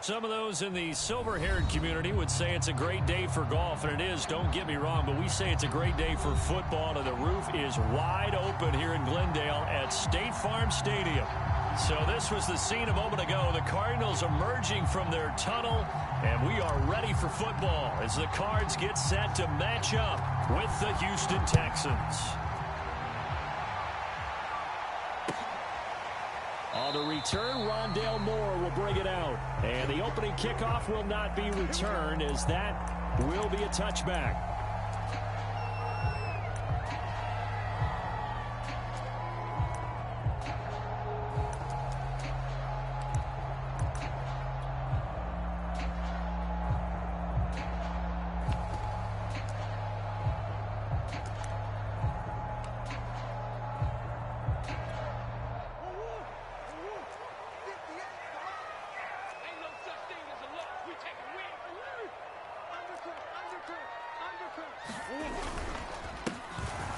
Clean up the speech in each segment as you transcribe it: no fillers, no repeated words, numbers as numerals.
Some of those in the silver-haired community would say it's a great day for golf, and it is, don't get me wrong, but we say it's a great day for football, and the roof is wide open here in Glendale at State Farm Stadium. So this was the scene a moment ago. The Cardinals emerging from their tunnel, and we are ready for football as the Cards get set to match up with the Houston Texans. On the return, Rondale Moore will bring it out. And the opening kickoff will not be returned, as that will be a touchback.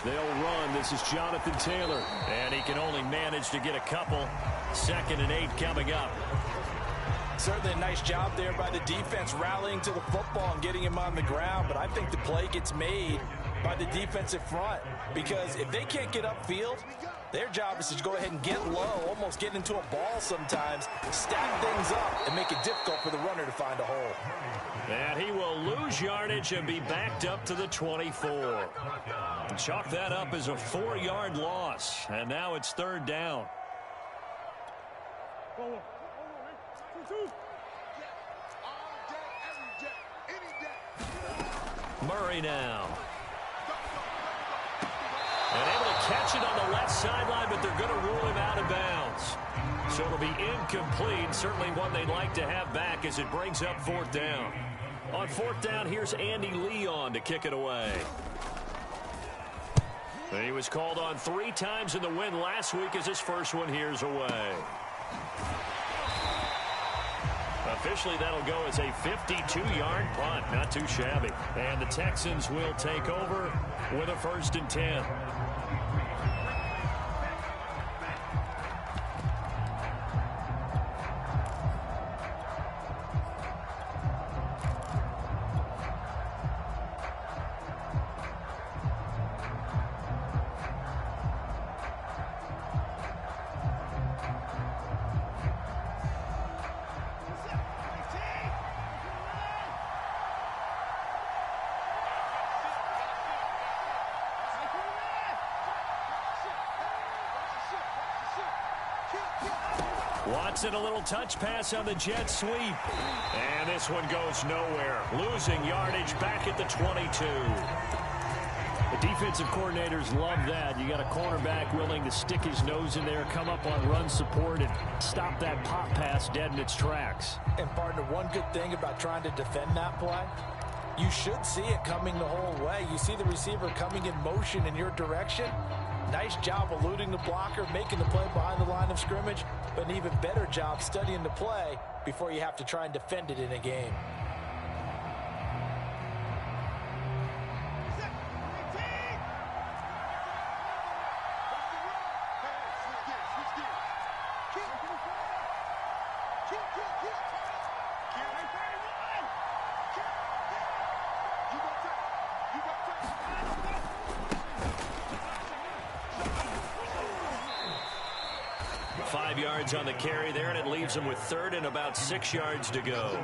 They'll run. This is Jonathan Taylor. And he can only manage to get a couple. 2nd and 8 coming up. Certainly a nice job there by the defense rallying to the football and getting him on the ground. But I think the play gets made by the defensive front. Because if they can't get upfield, their job is to go ahead and get low, almost get into a ball sometimes, stack things up, and make it difficult for the runner to find a hole. And he will lose yardage and be backed up to the 24. Chalk that up as a 4-yard loss. And now it's 3rd down. Murray now. And able to catch it on the left sideline, but they're going to rule him out of bounds. So it'll be incomplete. Certainly one they'd like to have back as it brings up 4th down. On 4th down, here's Andy Leon to kick it away. And he was called on 3 times in the win last week as his first one here's away. Officially, that'll go as a 52-yard punt. Not too shabby. And the Texans will take over with a 1st and 10. Watson, a little touch pass on the jet sweep. And this one goes nowhere. Losing yardage back at the 22. The defensive coordinators love that. You got a cornerback willing to stick his nose in there, come up on run support, and stop that pop pass dead in its tracks. And, partner, one good thing about trying to defend that play, you should see it coming the whole way. You see the receiver coming in motion in your direction. Nice job eluding the blocker, making the play behind the line of scrimmage, but an even better job studying the play before you have to try and defend it in a game. On the carry there, and it leaves them with 3rd and about 6 yards to go.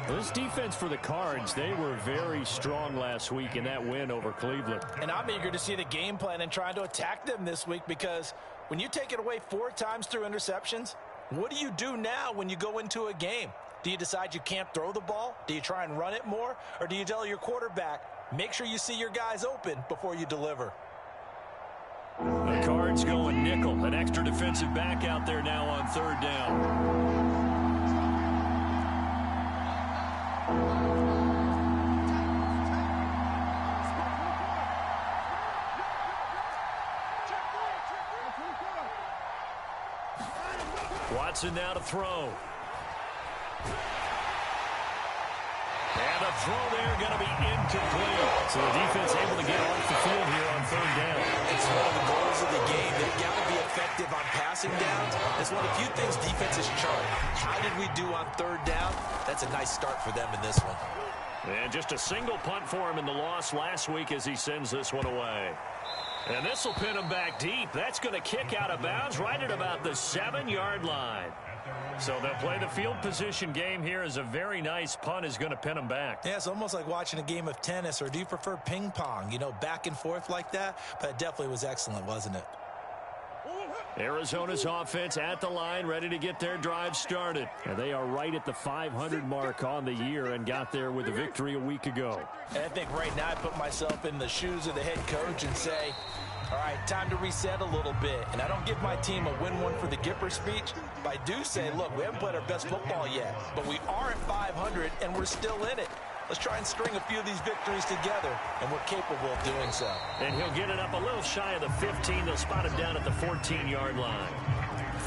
This defense for the Cards, they were very strong last week in that win over Cleveland. And I'm eager to see the game plan and trying to attack them this week, because when you take it away 4 times through interceptions, what do you do now when you go into a game? Do you decide you can't throw the ball? Do you try and run it more? Or do you tell your quarterback, make sure you see your guys open before you deliver? The Cards going nickel. An extra defensive back out there now on 3rd down. Watson now to throw. And a throw there going to be incomplete. So the defense able to get off the field here on 3rd down. That's one of the goals of the game. They've got to be effective on passing downs. It's one of the few things defenses chart. How did we do on third down? That's a nice start for them in this one. And just a single punt for him in the loss last week as he sends this one away. And this will pin him back deep. That's going to kick out of bounds right at about the 7-yard line. So they'll play the field position game here as a very nice punt is going to pin them back. Yeah, it's almost like watching a game of tennis, or do you prefer ping pong? You know, back and forth like that? But it definitely was excellent, wasn't it? Arizona's offense at the line, ready to get their drive started. And they are right at the 500 mark on the year and got there with a victory a week ago. And I think right now I put myself in the shoes of the head coach and say, all right, time to reset a little bit. And I don't give my team a win one for the Gipper speech, but I do say, look, we haven't played our best football yet, but we are at 500 and we're still in it. Let's try and string a few of these victories together, and we're capable of doing so. And he'll get it up a little shy of the 15. They'll spot him down at the 14-yard line.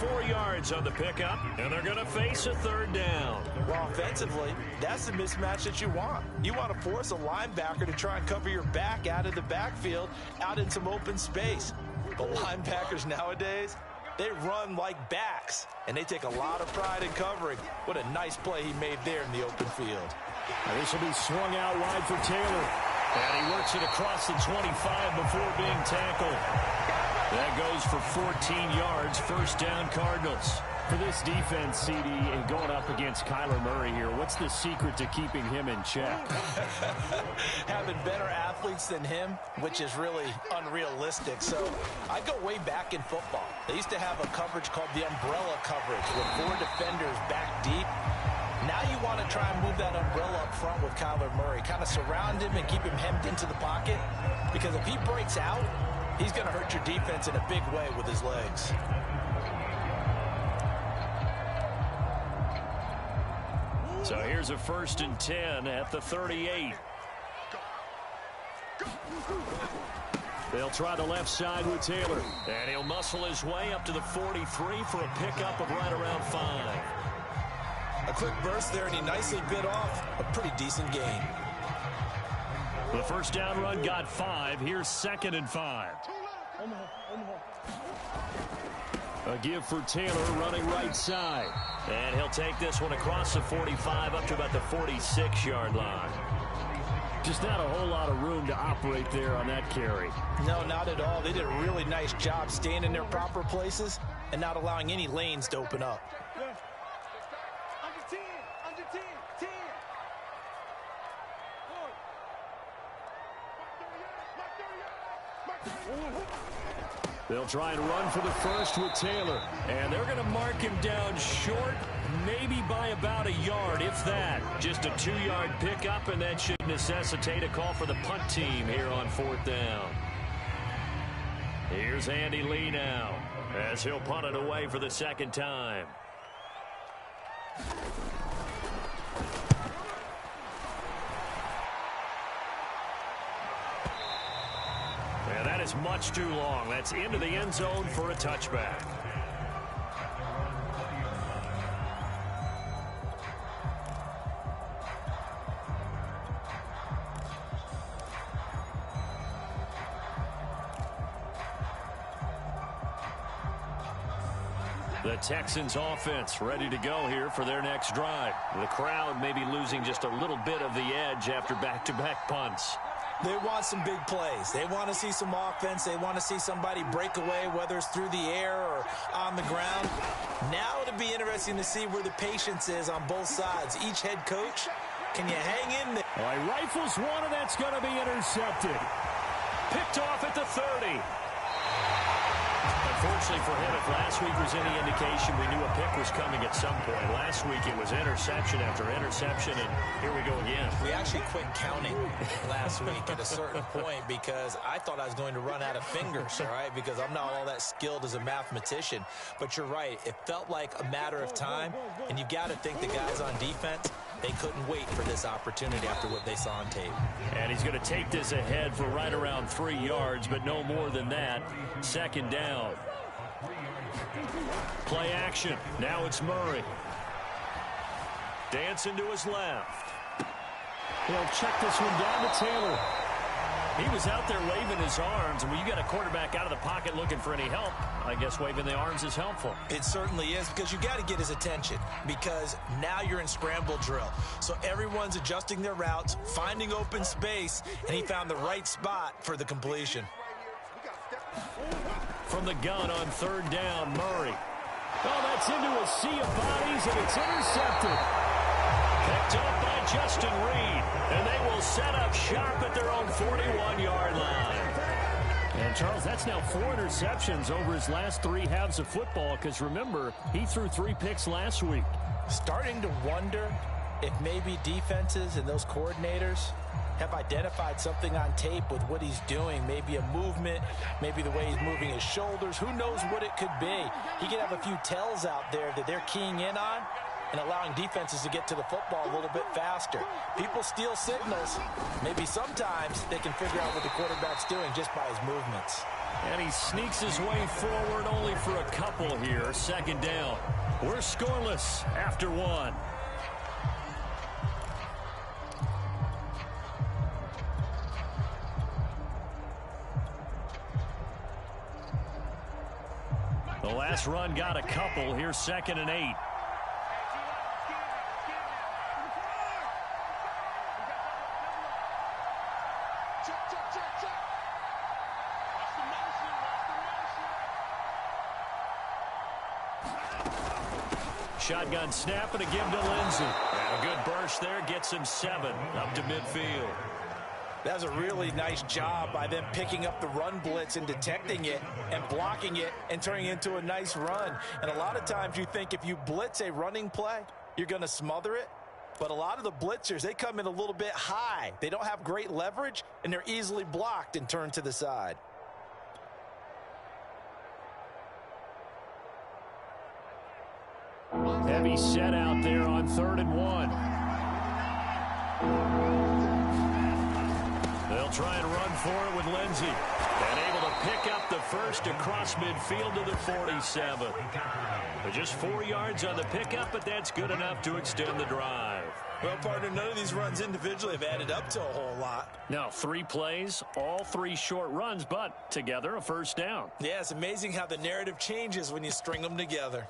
4 yards on the pickup, and they're going to face a third down. Well, offensively, that's the mismatch that you want. You want to force a linebacker to try and cover your back out of the backfield, out in some open space. But linebackers nowadays, they run like backs, and they take a lot of pride in covering. What a nice play he made there in the open field. And this will be swung out wide for Taylor. And he works it across the 25 before being tackled. That goes for 14 yards, first down Cardinals. For this defense, CD, and going up against Kyler Murray here, what's the secret to keeping him in check? Having better athletes than him, which is really unrealistic. So I go way back in football. They used to have a coverage called the umbrella coverage with 4 defenders back deep. Now you want to try and move that umbrella up front with Kyler Murray. Kind of surround him and keep him hemmed into the pocket. Because if he breaks out, he's going to hurt your defense in a big way with his legs. So here's a 1st and 10 at the 38. They'll try the left side with Taylor. And he'll muscle his way up to the 43 for a pickup of right around 5. A quick burst there, and he nicely bit off a pretty decent gain. The first down run got 5. Here's 2nd and 5. A give for Taylor running right side. And he'll take this one across the 45 up to about the 46-yard line. Just not a whole lot of room to operate there on that carry. No, not at all. They did a really nice job staying in their proper places and not allowing any lanes to open up. They'll try and run for the first with Taylor. And they're going to mark him down short, maybe by about a yard, if that. Just a 2-yard pickup, and that should necessitate a call for the punt team here on 4th down. Here's Andy Lee now, as he'll punt it away for the 2nd time. And that is much too long. That's into the end zone for a touchback. The Texans offense ready to go here for their next drive. The crowd may be losing just a little bit of the edge after back-to-back punts. They want some big plays. They want to see some offense. They want to see somebody break away, whether it's through the air or on the ground. Now it'll be interesting to see where the patience is on both sides. Each head coach, can you hang in there? All right, rifles one, and that's going to be intercepted. Picked off at the 30. Unfortunately for him, if last week was any indication, we knew a pick was coming at some point. Last week it was interception after interception, and here we go again. We actually quit counting last week at a certain point because I thought I was going to run out of fingers, all right, because I'm not all that skilled as a mathematician. But you're right. It felt like a matter of time, and you've got to think the guys on defense, they couldn't wait for this opportunity after what they saw on tape. And he's going to take this ahead for right around 3 yards, but no more than that. 2nd down. Play action. Now it's Murray. Dancing to his left. He'll check this one down to Taylor. He was out there waving his arms, and when you got a quarterback out of the pocket looking for any help, I guess waving the arms is helpful. It certainly is, because you got to get his attention, because now you're in scramble drill. So everyone's adjusting their routes, finding open space, and he found the right spot for the completion. From the gun on third down, Murray. Oh, that's into a sea of bodies, and it's intercepted. Picked up by Justin Reed, and they will set up shop at their own 41-yard line. And, Charles, that's now 4 interceptions over his last 3 halves of football, because, remember, he threw 3 picks last week. Starting to wonder if maybe defenses and those coordinators have identified something on tape with what he's doing. Maybe a movement, maybe the way he's moving his shoulders. Who knows what it could be? He could have a few tells out there that they're keying in on and allowing defenses to get to the football a little bit faster. People steal signals. Maybe sometimes they can figure out what the quarterback's doing just by his movements. And he sneaks his way forward only for a couple here. Second down. We're scoreless after 1. The last run got a couple. Here's 2nd and 8. Shotgun snap and a give to Lindsey. And a good burst there gets him 7 up to midfield. That was a really nice job by them picking up the run blitz and detecting it and blocking it and turning it into a nice run. And a lot of times you think if you blitz a running play, you're going to smother it. But a lot of the blitzers, they come in a little bit high. They don't have great leverage, and they're easily blocked and turned to the side. Heavy set out there on 3rd and 1. They'll try and run for it with Lindsey. And able to pick up the first across midfield to the 47. But just 4 yards on the pickup, but that's good enough to extend the drive. Well, partner, none of these runs individually have added up to a whole lot. Now, 3 plays, all 3 short runs, but together a first down. Yeah, it's amazing how the narrative changes when you string them together.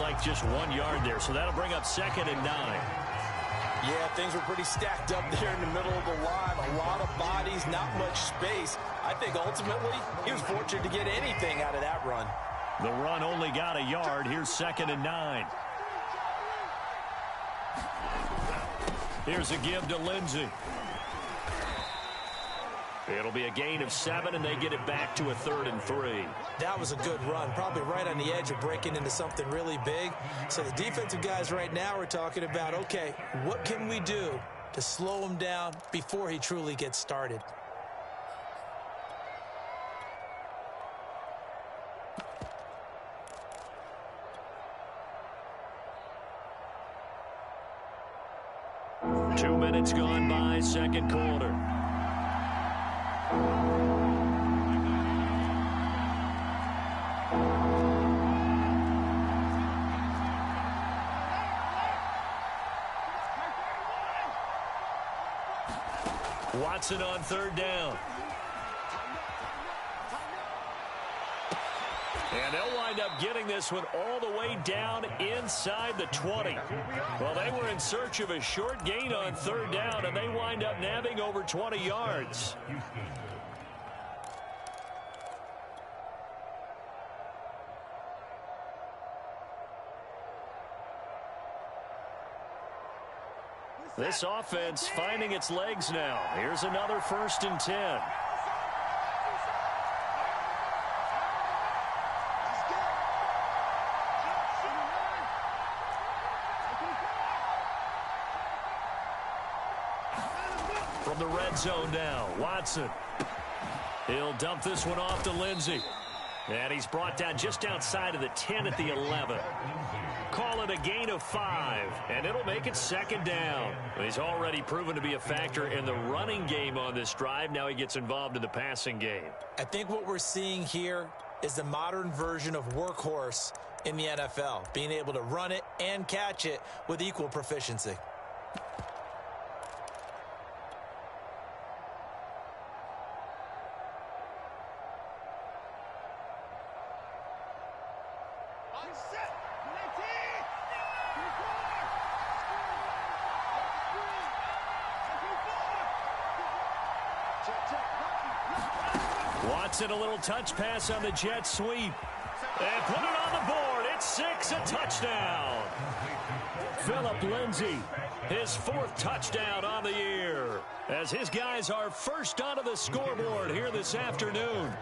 Like just 1 yard there, so that'll bring up 2nd and 9. Yeah, things were pretty stacked up there in the middle of the line. A lot of bodies, not much space. I think ultimately he was fortunate to get anything out of that run. The run only got a yard. Here's 2nd and 9. Here's a give to Lindsey. It'll be a gain of 7, and they get it back to a 3rd and 3. That was a good run, probably right on the edge of breaking into something really big. So the defensive guys right now are talking about, okay, what can we do to slow him down before he truly gets started? Two minutes gone by, second quarter. Watson on 3rd down. And they'll wind up getting this one all the way down inside the 20. Well, they were in search of a short gain on 3rd down, and they wind up nabbing over 20 yards. This offense finding its legs now. Here's another 1st and 10. From the red zone now, Watson. He'll dump this one off to Lindsey. And he's brought down just outside of the 10 at the 11. Call it a gain of 5, and it'll make it second down. He's already proven to be a factor in the running game on this drive. Now he gets involved in the passing game. I think what we're seeing here is the modern version of workhorse in the NFL, being able to run it and catch it with equal proficiency. Watson, a little touch pass on the jet sweep. And put it on the board. It's 6, a touchdown. Phillip Lindsay, his 4th touchdown on the year, as his guys are first onto the scoreboard here this afternoon.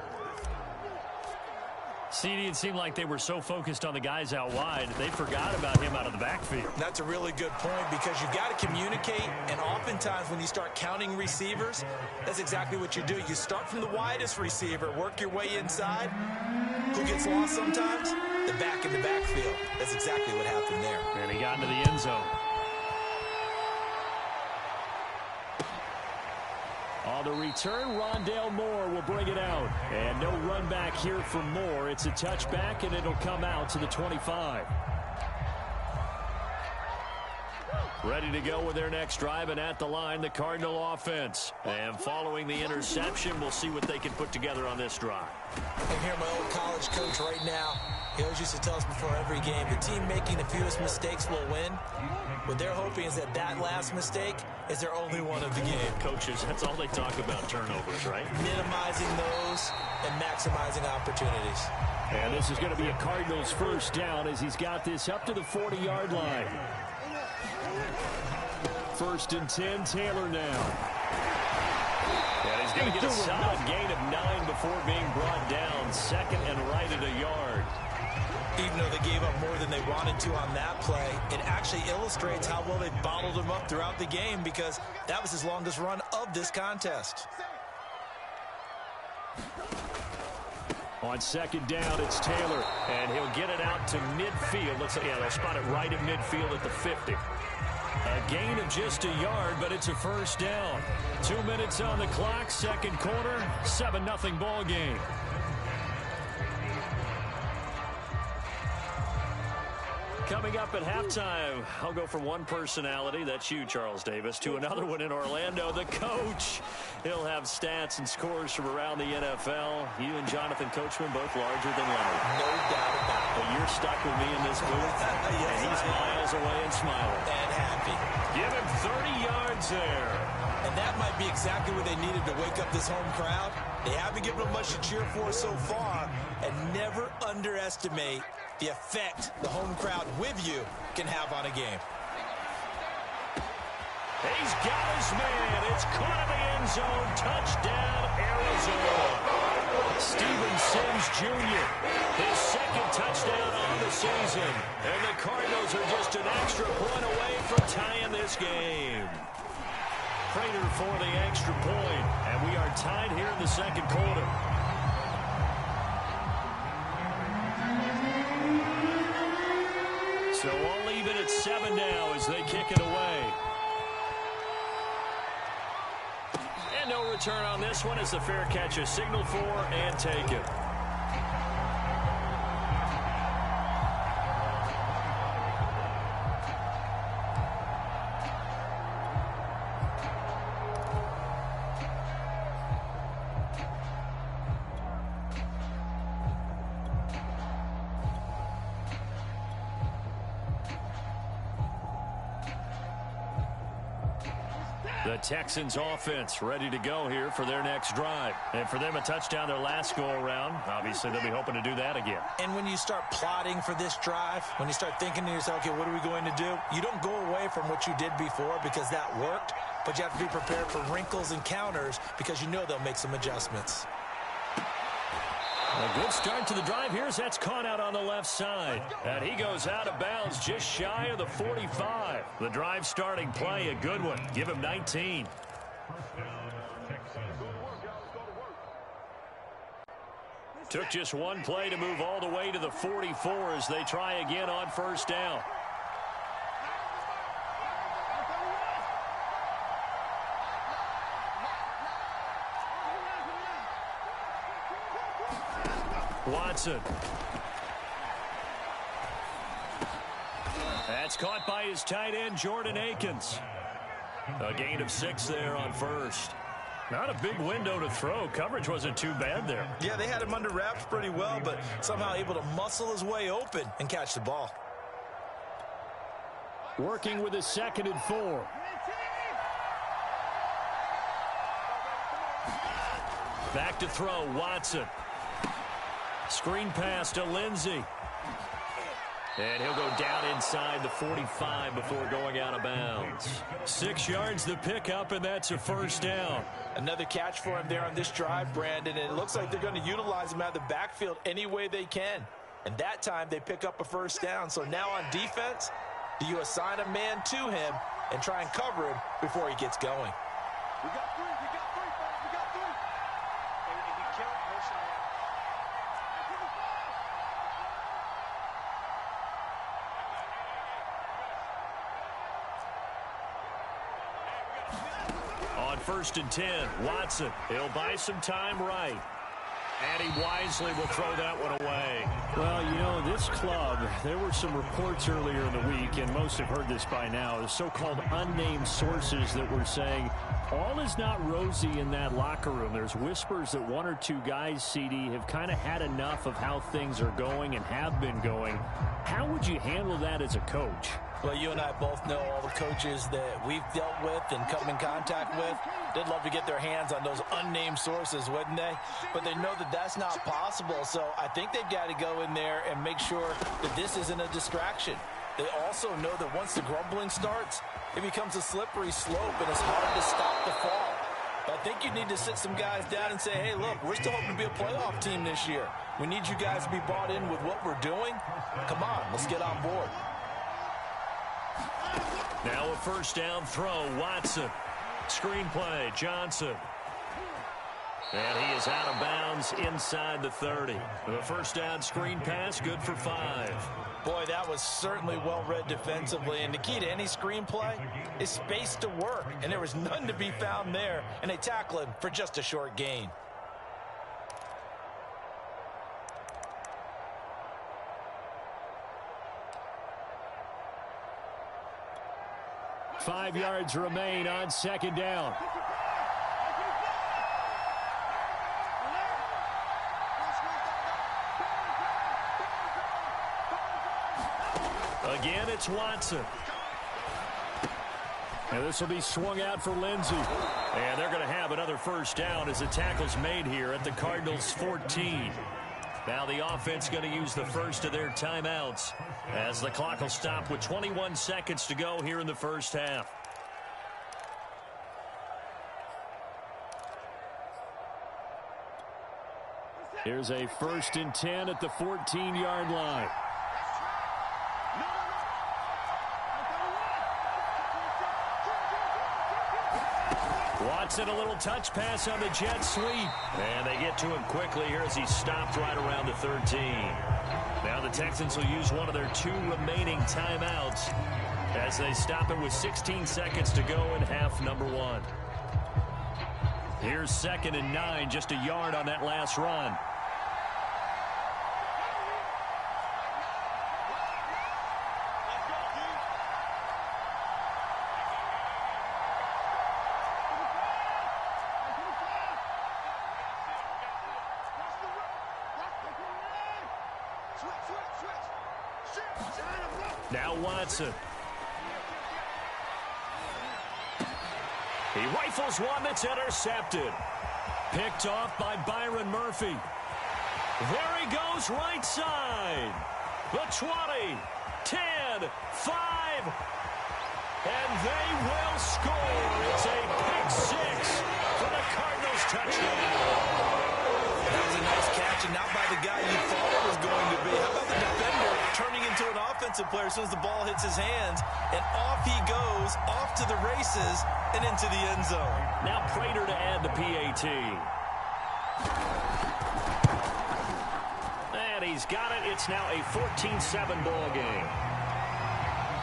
CD, it seemed like they were so focused on the guys out wide, they forgot about him out of the backfield. That's a really good point, because you've got to communicate, and oftentimes when you start counting receivers, that's exactly what you do. You start from the widest receiver, work your way inside. Who gets lost sometimes? The back in the backfield. That's exactly what happened there. And he got into the end zone. On the return, Rondale Moore will bring it out. And no run back here for Moore. It's a touchback, and it'll come out to the 25. Ready to go with their next drive, and at the line, the Cardinal offense. And following the interception, we'll see what they can put together on this drive. I hear my old college coach right now. He always used to tell us before every game, the team making the fewest mistakes will win. What they're hoping is that that last mistake is their only one of the game. Coaches, that's all they talk about, turnovers, right? Minimizing those and maximizing opportunities. And this is going to be a Cardinals first down as he's got this up to the 40-yard line. First and 10, Taylor now. And he's going to get a solid gain of 9 before being brought down. Second and right at a yard. Even though they gave up more than they wanted to on that play, it actually illustrates how well they bottled him up throughout the game, because that was his longest run of this contest. On second down, it's Taylor, and he'll get it out to midfield. Looks like, yeah, they'll spot it right at midfield at the 50. A gain of just a yard, but it's a first down. 2 minutes on the clock, second quarter, 7-0 ball game. Coming up at halftime, I'll go from one personality, that's you, Charles Davis, to another one in Orlando, the coach. He'll have stats and scores from around the NFL. You and Jonathan Coachman both larger than life. No doubt about it. But you're stuck with me in this booth, Yes, and he's miles away and smiling. And happy. Give him 30 yards there. And that might be exactly what they needed to wake up this home crowd. They haven't given them much to cheer for so far, and never underestimate the effect the home crowd with you can have on a game. He's got his man. It's caught in the end zone. Touchdown, Arizona. Steven Sims Jr., his second touchdown on the season. And the Cardinals are just an extra point away from tying this game. Prater for the extra point. And we are tied here in the second quarter. So we'll leave it at 7 now as they kick it away. And no return on this one as the fair catch is signaled for and taken. The Texans offense ready to go here for their next drive. And for them, a touchdown their last go-around. Obviously, they'll be hoping to do that again. And when you start plotting for this drive, when you start thinking to yourself, okay, what are we going to do? You don't go away from what you did before because that worked, but you have to be prepared for wrinkles and counters because you know they'll make some adjustments. A good start to the drive. Here's that's caught out on the left side. And he goes out of bounds just shy of the 45. The drive starting play, a good one. Give him 19. Took just one play to move all the way to the 44 as they try again on first down. Watson. That's caught by his tight end, Jordan Akins. A gain of 6 there on first. Not a big window to throw. Coverage wasn't too bad there. Yeah, they had him under wraps pretty well, but somehow able to muscle his way open and catch the ball. Working with a 2nd and 4. Back to throw, Watson. Screen pass to Lindsey. And he'll go down inside the 45 before going out of bounds. 6 yards the pickup, and that's a first down. Another catch for him there on this drive, Brandon, and it looks like they're going to utilize him out of the backfield any way they can. And that time they pick up a first down. So now on defense, do you assign a man to him and try and cover him before he gets going? We got 3, we got 3, folks, we got 3. And if you count personnel. On 1st and 10, Watson. He'll buy some time right. And he wisely will throw that one away. Well, you know, this club, there were some reports earlier in the week, and most have heard this by now, the so-called unnamed sources that were saying all is not rosy in that locker room. There's whispers that 1 or 2 guys, CD, have kind of had enough of how things are going and have been going. How would you handle that as a coach? Well, you and I both know all the coaches that we've dealt with and come in contact with. They'd love to get their hands on those unnamed sources, wouldn't they? But they know that that's not possible, so I think they've got to go in there and make sure that this isn't a distraction. They also know that once the grumbling starts, it becomes a slippery slope, and it's hard to stop the fall. But I think you need to sit some guys down and say, hey, look, we're still hoping to be a playoff team this year. We need you guys to be bought in with what we're doing. Come on, let's get on board. Now a first down throw, Watson. Screen play, Johnson. And he is out of bounds inside the 30. The first down screen pass, good for 5. Boy, that was certainly well read defensively. And the key to any screen play is space to work. And there was none to be found there. And they tackle him for just a short gain. Five yards remain on 2nd down. Again, it's Watson. And this will be swung out for Lindsey. And they're going to have another first down as the tackle's made here at the Cardinals' 14. Now the offense going to use the first of their timeouts as the clock will stop with 21 seconds to go here in the first half. Here's a 1st and 10 at the 14-yard line. Watson, a little touch pass on the jet sweep. And they get to him quickly here as he stopped right around the 13. Now the Texans will use one of their 2 remaining timeouts as they stop it with 16 seconds to go in half number 1. Here's 2nd and 9, just a yard on that last run. Now Watson. He rifles one that's intercepted. Picked off by Byron Murphy. There he goes right side. The 20, 10, 5. And they will score. It's a pick 6 for the Cardinals touchdown. That was a nice catch, and not by the guy you thought it was going to be. How about the defender turning into an offensive player as soon as the ball hits his hands, and off he goes, off to the races, and into the end zone. Now Prater to add the PAT. he's got it. It's now a 14-7 ball game.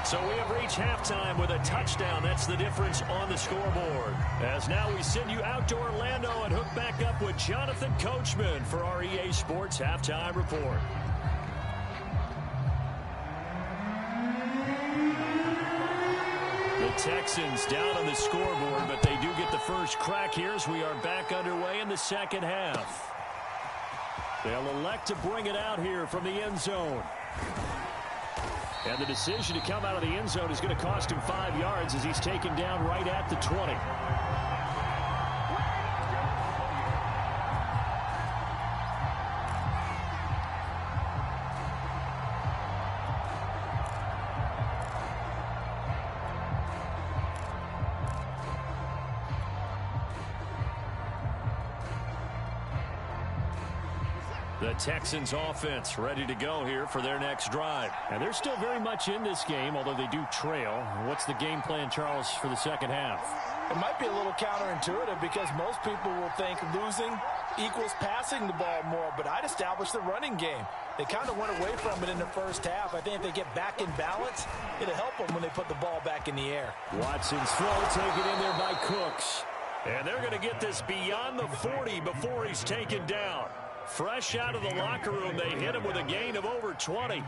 So we have reached halftime with a touchdown. That's the difference on the scoreboard. As now we send you out to Orlando and hook back up with Jonathan Coachman for our EA Sports Halftime Report. The Texans down on the scoreboard, but they do get the first crack here as we are back underway in the second half. They'll elect to bring it out here from the end zone. And the decision to come out of the end zone is going to cost him 5 yards as he's taken down right at the 20. The Texans offense ready to go here for their next drive. And they're still very much in this game, although they do trail. What's the game plan, Charles, for the second half? It might be a little counterintuitive because most people will think losing equals passing the ball more, but I'd establish the running game. They kind of went away from it in the first half. I think if they get back in balance, it'll help them when they put the ball back in the air. Watson's throw taken in there by Cooks. And they're going to get this beyond the 40 before he's taken down. Fresh out of the locker room, they hit him with a gain of over 20.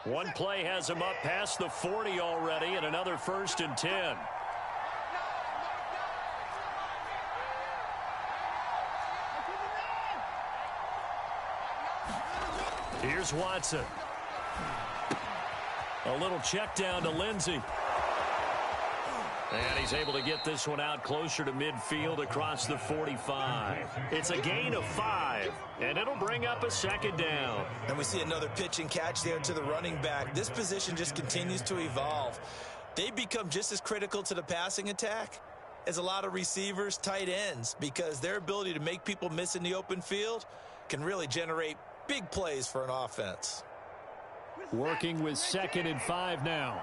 One play has him up past the 40 already, and another 1st and 10. Here's Watson. A little check down to Lindsey. And he's able to get this one out closer to midfield across the 45. It's a gain of 5, and it'll bring up a 2nd down. And we see another pitch and catch there to the running back. This position just continues to evolve. They become just as critical to the passing attack as a lot of receivers, tight ends, because their ability to make people miss in the open field can really generate big plays for an offense. Working with 2nd and 5 now.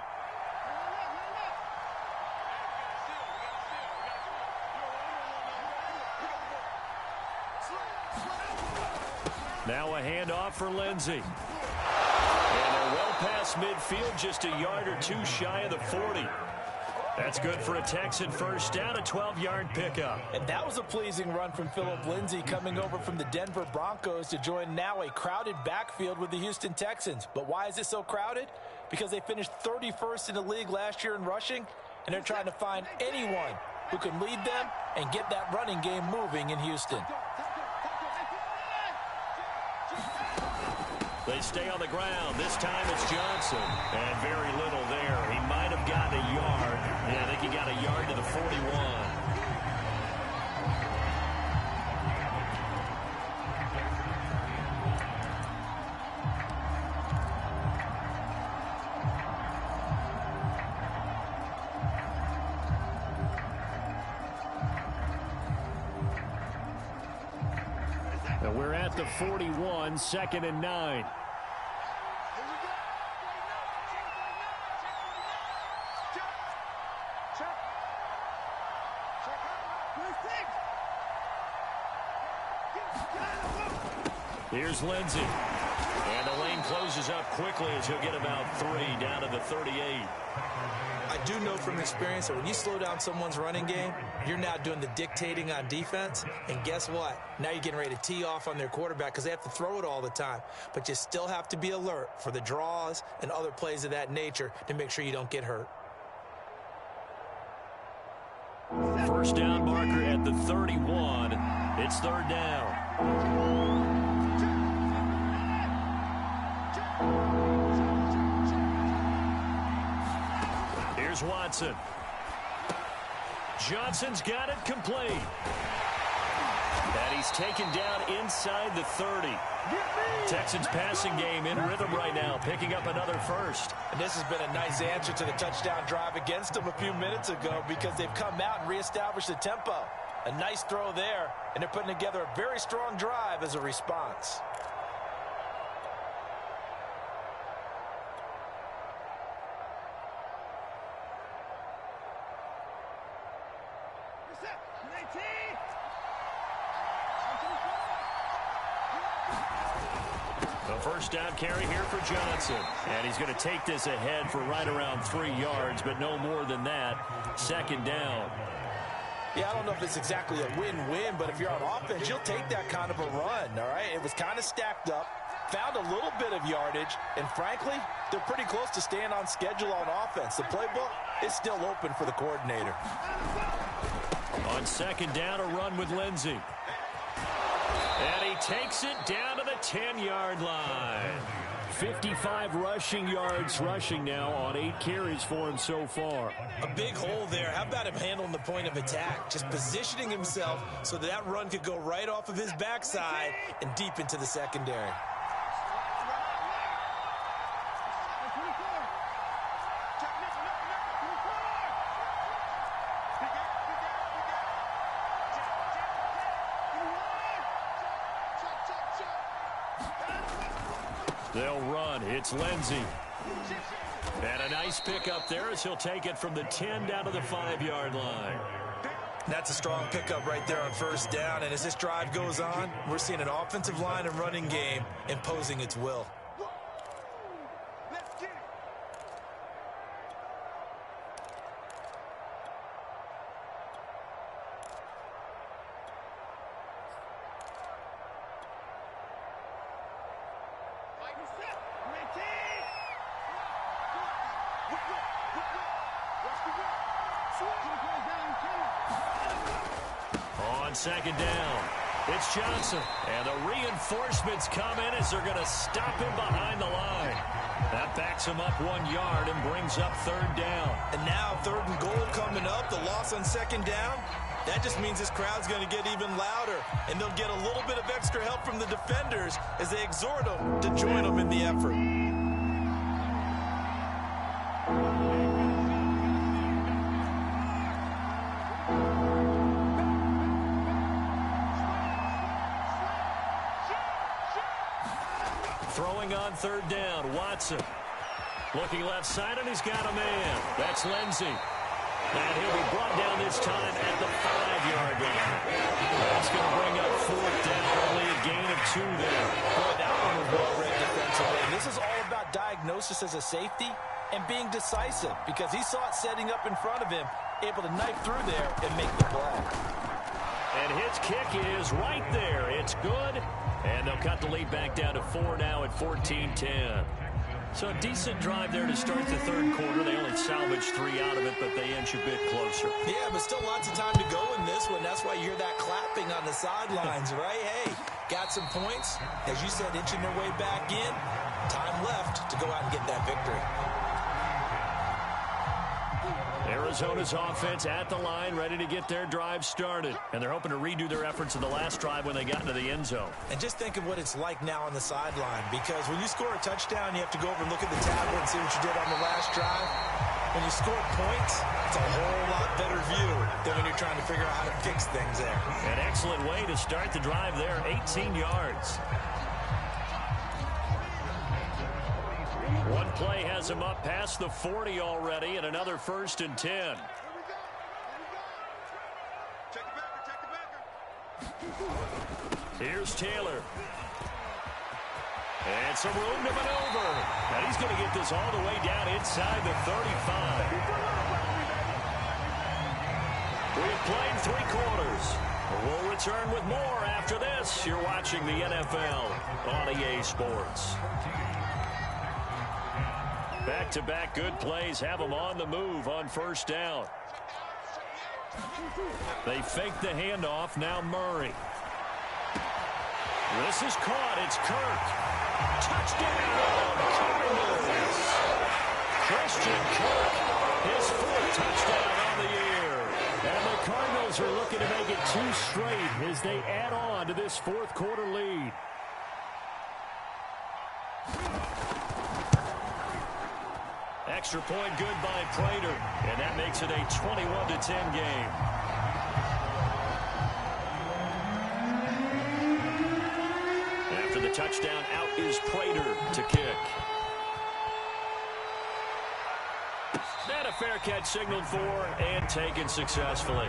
Now a handoff for Lindsey. And they're well past midfield, just a yard or 2 shy of the 40. That's good for a Texan first down, a 12-yard pickup. And that was a pleasing run from Phillip Lindsay coming over from the Denver Broncos to join now a crowded backfield with the Houston Texans. But why is it so crowded? Because they finished 31st in the league last year in rushing, and they're trying to find anyone who can lead them and get that running game moving in Houston. They stay on the ground. This time it's Johnson. And very little there. He might have gotten a yard. Yeah, I think he got a yard to the 41. And we're at the 41, 2nd and 9. Here's Lindsey. And the lane closes up quickly as he'll get about 3 down to the 38. I do know from experience that when you slow down someone's running game, you're now doing the dictating on defense. And guess what? Now you're getting ready to tee off on their quarterback because they have to throw it all the time. But you still have to be alert for the draws and other plays of that nature to make sure you don't get hurt. First down marker at the 31. It's 3rd down. Here's Watson. Johnson's got it complete. And he's taken down inside the 30. Texans passing game in rhythm right now, picking up another first. And this has been a nice answer to the touchdown drive against them a few minutes ago because they've come out and reestablished the tempo. A nice throw there, and they're putting together a very strong drive as a response. The first down carry here for Johnson. And he's going to take this ahead for right around 3 yards, but no more than that. Second down. Yeah, I don't know if it's exactly a win-win, but if you're on offense, you'll take that kind of a run, all right? It was kind of stacked up, found a little bit of yardage, and frankly, they're pretty close to staying on schedule on offense. The playbook is still open for the coordinator. On second down, a run with Lindsey. And he takes it down to the 10-yard line. 55 rushing yards rushing now on 8 carries for him so far. A big hole there. How about him handling the point of attack? Just positioning himself so that run could go right off of his backside and deep into the secondary. They'll run. It's Lindsey. And a nice pickup there as he'll take it from the 10 down to the 5-yard line. That's a strong pickup right there on first down. And as this drive goes on, we're seeing an offensive line and running game imposing its will. On second down, it's Johnson. And the reinforcements come in as they're going to stop him behind the line. That backs him up 1 yard and brings up third down. And now third and goal coming up. The loss on second down. That just means this crowd's going to get even louder. And they'll get a little bit of extra help from the defenders as they exhort them to join them in the effort. Throwing on third down, Watson. Looking left side, and he's got a man. That's Lindsey. And he'll be brought down this time at the 5-yard line. That's going to bring up fourth down, only a gain of 2 there. Boy, that one was well-read defensively. And this is all about diagnosis as a safety and being decisive because he saw it setting up in front of him, able to knife through there and make the play. And his kick is right there. It's good. And they'll cut the lead back down to 4 now at 14-10. So a decent drive there to start the third quarter. They only salvaged 3 out of it, but they inch a bit closer. Yeah, but still lots of time to go in this one. That's why you hear that clapping on the sidelines, right? Hey, got some points. As you said, inching their way back in. Time left to go out and get that victory. Arizona's offense at the line, ready to get their drive started. And they're hoping to redo their efforts in the last drive when they got into the end zone. And just think of what it's like now on the sideline, because when you score a touchdown, you have to go over and look at the tablet and see what you did on the last drive. When you score points, it's a whole lot better view than when you're trying to figure out how to fix things there. An excellent way to start the drive there, 18 yards. One play has him up past the 40 already, and another 1st and 10. Here's Taylor. And some room to maneuver. And he's going to get this all the way down inside the 35. We've played 3 quarters. We'll return with more after this. You're watching the NFL on EA Sports. Back-to-back good plays have them on the move on first down. They fake the handoff. Now Murray. This is caught. It's Kirk. Touchdown, Cardinals. Christian Kirk, his 4th touchdown on the year. And the Cardinals are looking to make it 2 straight as they add on to this 4th quarter lead. Extra point good by Prater, and that makes it a 21-10 game. touchdown. Out is Prater to kick. And a fair catch signaled for and taken successfully.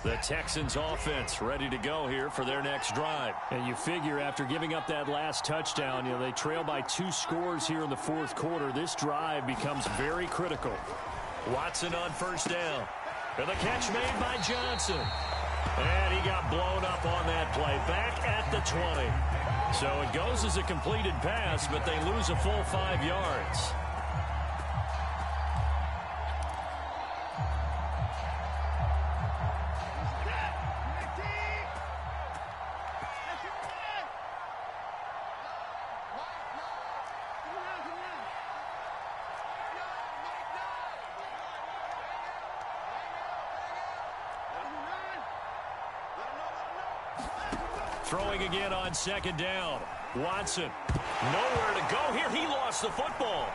The Texans offense ready to go here for their next drive. And you figure after giving up that last touchdown, they trail by 2 scores here in the fourth quarter. This drive becomes very critical. Watson on first down. And the catch made by Johnson. And he got blown up on that play. Back at the 20. So it goes as a completed pass, but they lose a full 5 yards. Throwing again on second down. Watson, nowhere to go here. He lost the football.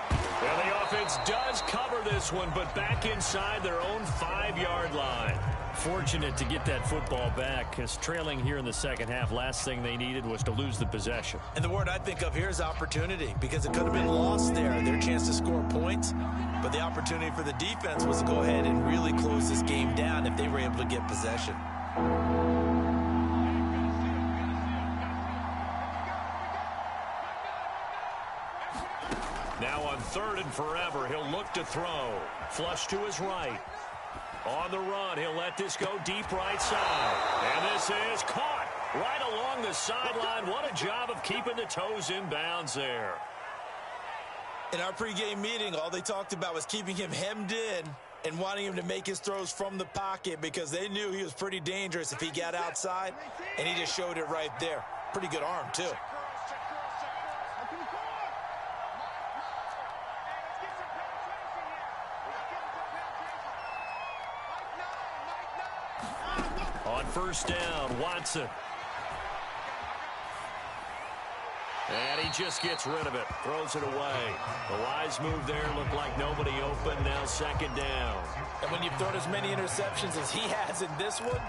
And the offense does cover this one, but back inside their own 5-yard line. Fortunate to get that football back, because trailing here in the second half, last thing they needed was to lose the possession. And the word I think of here is opportunity, because it could have been lost there, their chance to score points. But the opportunity for the defense was to go ahead and really close this game down if they were able to get possession. Now on 3rd and forever, he'll look to throw. Flush to his right. On the run, he'll let this go deep right side. And this is caught right along the sideline. What a job of keeping the toes in bounds there. In our pregame meeting, all they talked about was keeping him hemmed in and wanting him to make his throws from the pocket, because they knew he was pretty dangerous if he got outside, and he just showed it right there. Pretty good arm, too. On first down, Watson. And he just gets rid of it. Throws it away. The wise move there. Looked like nobody open. Now second down. And when you've thrown as many interceptions as he has in this one,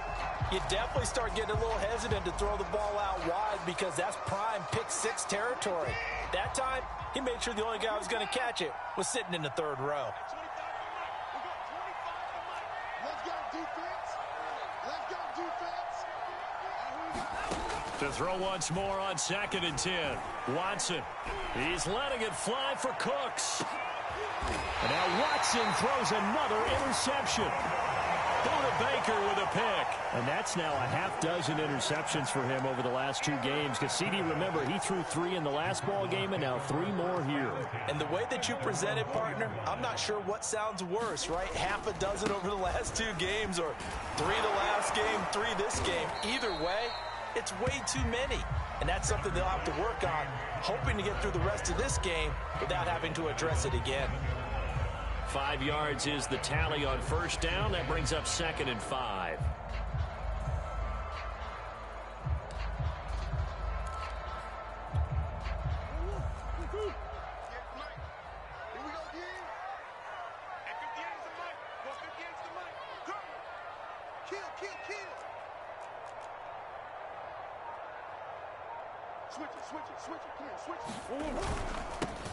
you definitely start getting a little hesitant to throw the ball out wide, because that's prime pick-6 territory. That time, he made sure the only guy who was going to catch it was sitting in the 3rd row. To throw once more on 2nd and 10. Watson. He's letting it fly for Cooks. And now Watson throws another interception. Buda Baker with a pick. And that's now a half-dozen interceptions for him over the last 2 games. Because CD, remember, he threw 3 in the last ball game and now 3 more here. And the way that you present it, partner, I'm not sure what sounds worse, right? Half a dozen over the last 2 games, or 3 the last game, 3 this game. Either way, it's way too many. And that's something they'll have to work on, hoping to get through the rest of this game without having to address it again. 5 yards is the tally on first down. That brings up 2nd and 5.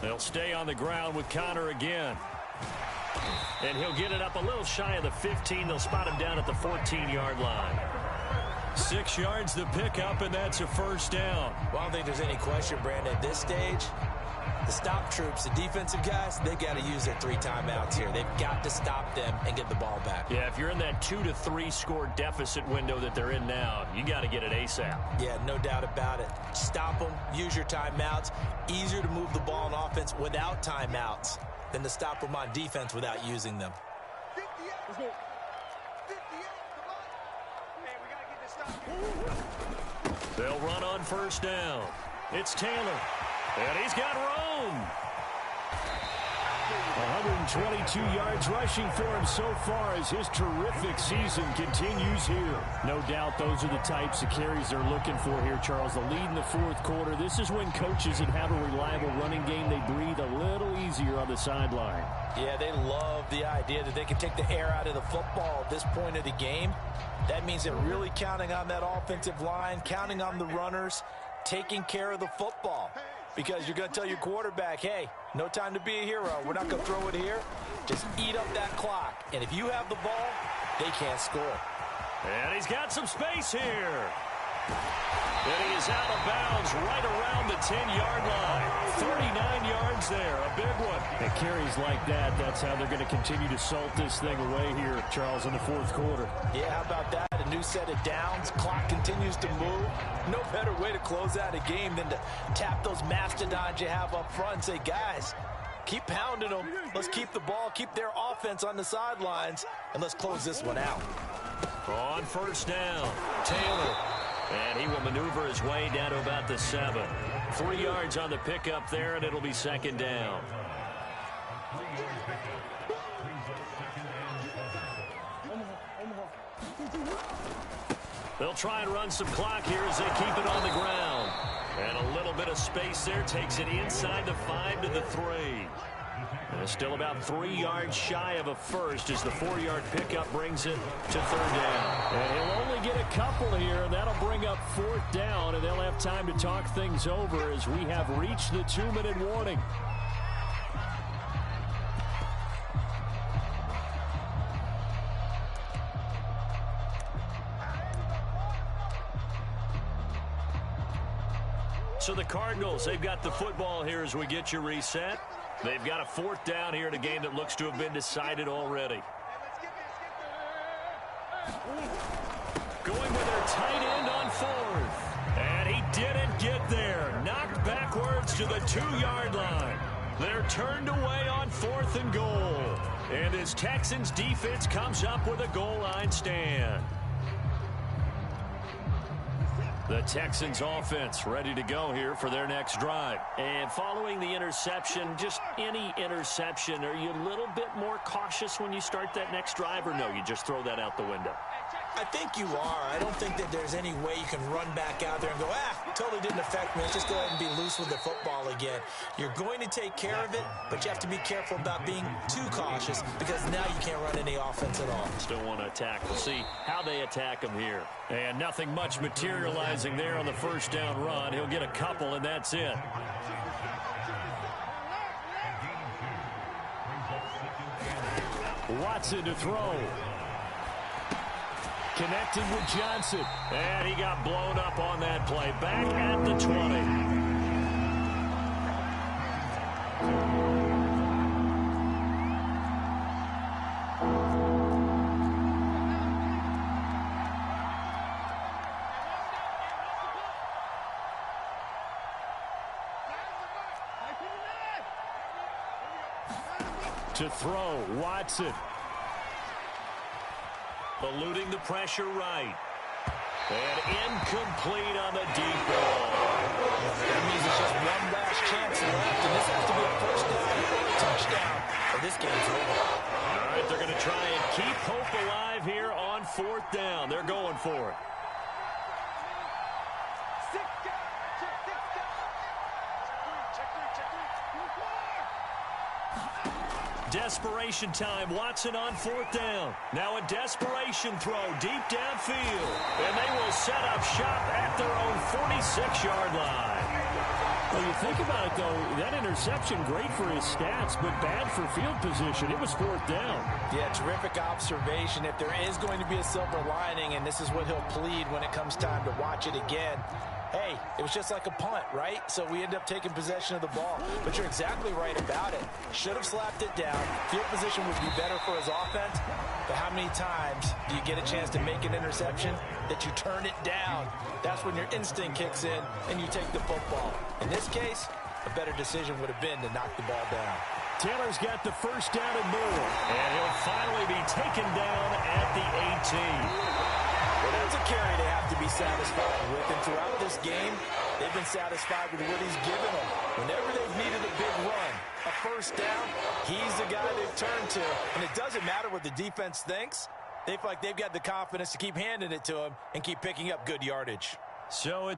They'll stay on the ground with Connor again. And he'll get it up a little shy of the 15. They'll spot him down at the 14-yard line. 6 yards the pickup, and that's a first down. Well, I don't think there's any question, Brandon. At this stage, the stop troops, the defensive guys, they got to use their 3 timeouts here. They've got to stop them and get the ball back. Yeah, if you're in that 2 to 3 score deficit window that they're in now, you got to get it ASAP. Yeah, no doubt about it. Stop them, use your timeouts. Easier to move the ball on offense without timeouts than to stop them on defense without using them. They'll run on first down. It's Taylor. And he's got room. 122 yards rushing for him so far as his terrific season continues here. No doubt those are the types of carries they're looking for here, Charles. The lead in the fourth quarter. This is when coaches that have a reliable running game, they breathe a little easier on the sideline. Yeah, they love the idea that they can take the air out of the football at this point of the game. That means they're really counting on that offensive line, counting on the runners, taking care of the football. Because you're going to tell your quarterback, hey, no time to be a hero. We're not going to throw it here. Just eat up that clock. And if you have the ball, they can't score. And he's got some space here. And he is out of bounds right around the 10-yard line. 39 yards there, a big one. And carries like that, that's how they're going to continue to salt this thing away here, Charles, in the fourth quarter. Yeah, how about that? A new set of downs. Clock continues to move. No better way to close out a game than to tap those mastodons you have up front and say, guys, keep pounding them. Let's keep the ball, keep their offense on the sidelines, and let's close this one out. On first down, Taylor. And he will maneuver his way down to about the 7. 3 yards on the pickup there, and it'll be second down. They'll try and run some clock here as they keep it on the ground. And a little bit of space there takes it inside the 5 to the 3. And it's still about 3 yards shy of a first as the 4-yard pickup brings it to third down. And he'll only get a couple here, and that'll bring up fourth down, and they'll have time to talk things over as we have reached the 2-minute warning. So the Cardinals, they've got the football here as we get you reset. They've got a fourth down here in a game that looks to have been decided already. Going with their tight end on fourth. And he didn't get there. Knocked backwards to the 2-yard line. They're turned away on 4th and goal. And his Texans defense comes up with a goal line stand. The Texans offense ready to go here for their next drive. And following the interception, just any interception, are you a little bit more cautious when you start that next drive, or no, you just throw that out the window? I think you are. I don't think that there's any way you can run back out there and go, totally didn't affect me. Let's just go ahead and be loose with the football again. You're going to take care of it, but you have to be careful about being too cautious because now you can't run any offense at all. Still want to attack. We'll see how they attack him here. And nothing much materializing there on the first down run. He'll get a couple, and that's it. Watson to throw. Connecting with Johnson. And he got blown up on that play. Back at the 20. To throw, Watson. Eluding the pressure right. And incomplete on the deep ball. That means it's just one last chance left, and this has to be a first down or a touchdown, or this game's over. All right, they're going to try and keep hope alive here on fourth down. They're going for it. Desperation time. Watson on fourth down. Now a desperation throw deep downfield. And they will set up shop at their own 46-yard line. Well, you think about it, though, that interception, great for his stats, but bad for field position. It was fourth down. Yeah, terrific observation. If there is going to be a silver lining, and this is what he'll plead when it comes time to watch it again, hey, it was just like a punt, right? So we end up taking possession of the ball. But you're exactly right about it. Should have slapped it down. Field position would be better for his offense. But how many times do you get a chance to make an interception that you turn it down? That's when your instinct kicks in and you take the football. In this case, a better decision would have been to knock the ball down. Taylor's got the first down and more. And he'll finally be taken down at the 18. Well, that's a carry they have to be satisfied with. And throughout this game, they've been satisfied with what he's given them. Whenever they've needed a big run, a first down, He's the guy they've turned to, and it doesn't matter what the defense thinks. They feel like they've got the confidence to keep handing it to him and keep picking up good yardage. So it's